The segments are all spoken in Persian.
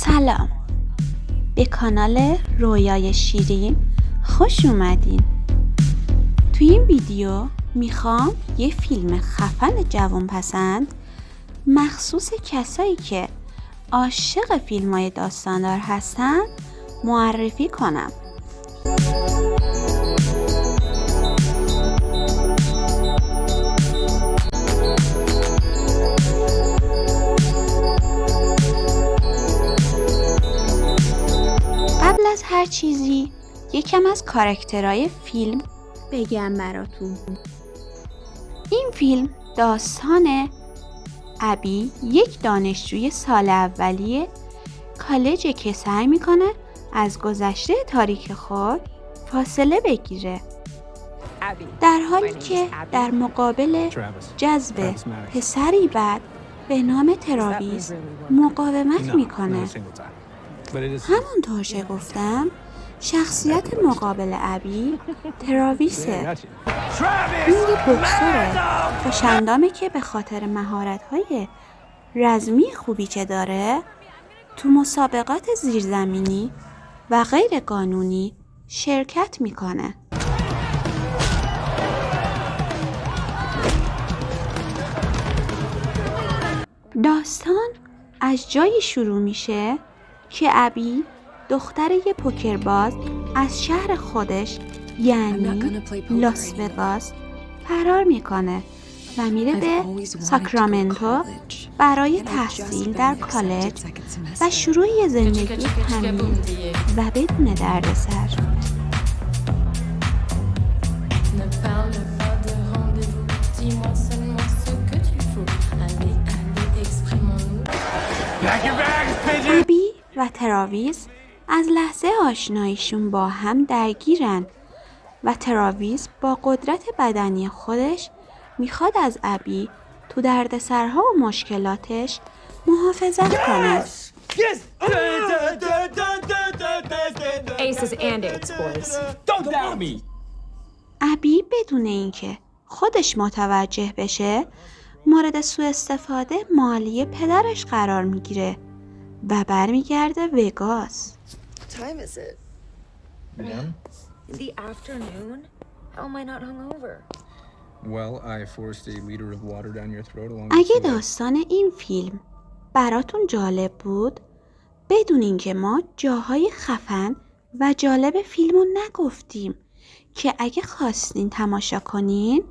سلام، به کانال رویای شیرین خوش اومدین. توی این ویدیو میخوام یه فیلم خفن جوانپسند مخصوص کسایی که عاشق فیلم‌های داستاندار هستن معرفی کنم. قبل از هر چیزی یکم از کاراکترهای فیلم بگم براتون. این فیلم داستان ابی، یک دانشجوی سال اولیه کالجه که سعی میکنه از گذشته تاریک خود فاصله بگیره، در حالی که در مقابل جذب پسری بد به نام تراویس مقاومت میکنه. همونطور که گفتم شخصیت مقابل ابی تراویسه. این یه بوکسوره خوش‌اندامی که به خاطر مهارت‌های رزمی خوبی که داره تو مسابقات زیرزمینی و غیر قانونی شرکت میکنه. داستان از جایی شروع میشه که ابی دختر یه پوکرباز از شهر خودش یعنی لاس وگاس فرار میکنه و میره به ساکرامنتو برای تحصیل در کالج و شروع یه زندگی تمیز و بدون دردسر. ابی و تراویس از لحظه آشناییشون با هم درگیرن و تراویس با قدرت بدنی خودش میخواد از ابی تو دردسرها و مشکلاتش محافظت کنه. ابی بدون اینکه خودش متوجه بشه مورد سوء استفاده مالی پدرش قرار میگیره و برمیگرده وگاس. اگه داستان این فیلم براتون جالب بود، بدون اینکه ما جاهای خفن و جالب فیلمو نگفتیم که اگه خواستین تماشا کنین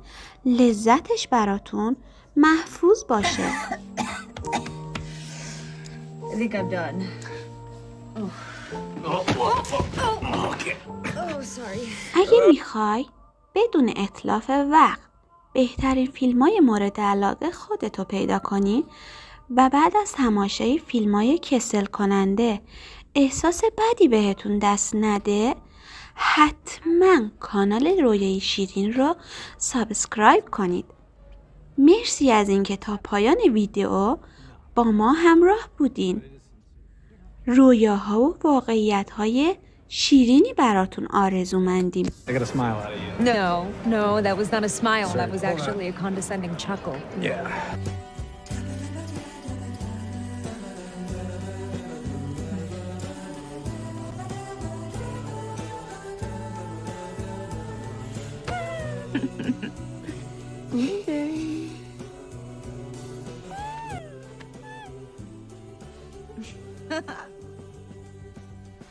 لذتش براتون محفوظ باشه. I think I'm done. Sorry. اگه میخوای بدون اتلاف وقت بهترین فیلمای مورد علاقه خودتو پیدا کنی و بعد از تماشای فیلمای کسل کننده احساس بدی بهتون دست نده، حتما کانال رویای شیرین رو سابسکرایب کنید. مرسی از اینکه تا پایان ویدیو با ما همراه بودین. رویاها و واقعیت‌های شیرینی براتون آرزومندیم. No, that was not a smile. That was actually a condescending chuckle. Yeah.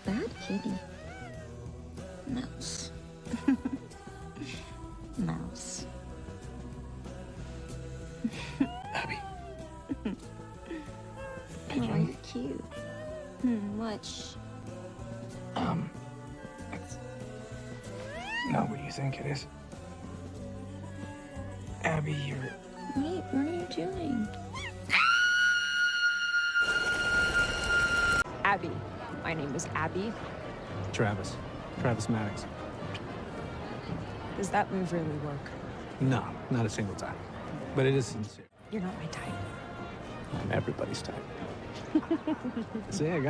Bad kitty. Mouse. Mouse. Abby. Oh, you're cute. Much. It's not what you think it is. Abby, you're... Wait, what are you doing? Abby. My name is Abby. Travis Maddox. Does that move really work? No, not a single time. But it is sincere. You're not my type. I'm everybody's type. See, I got you.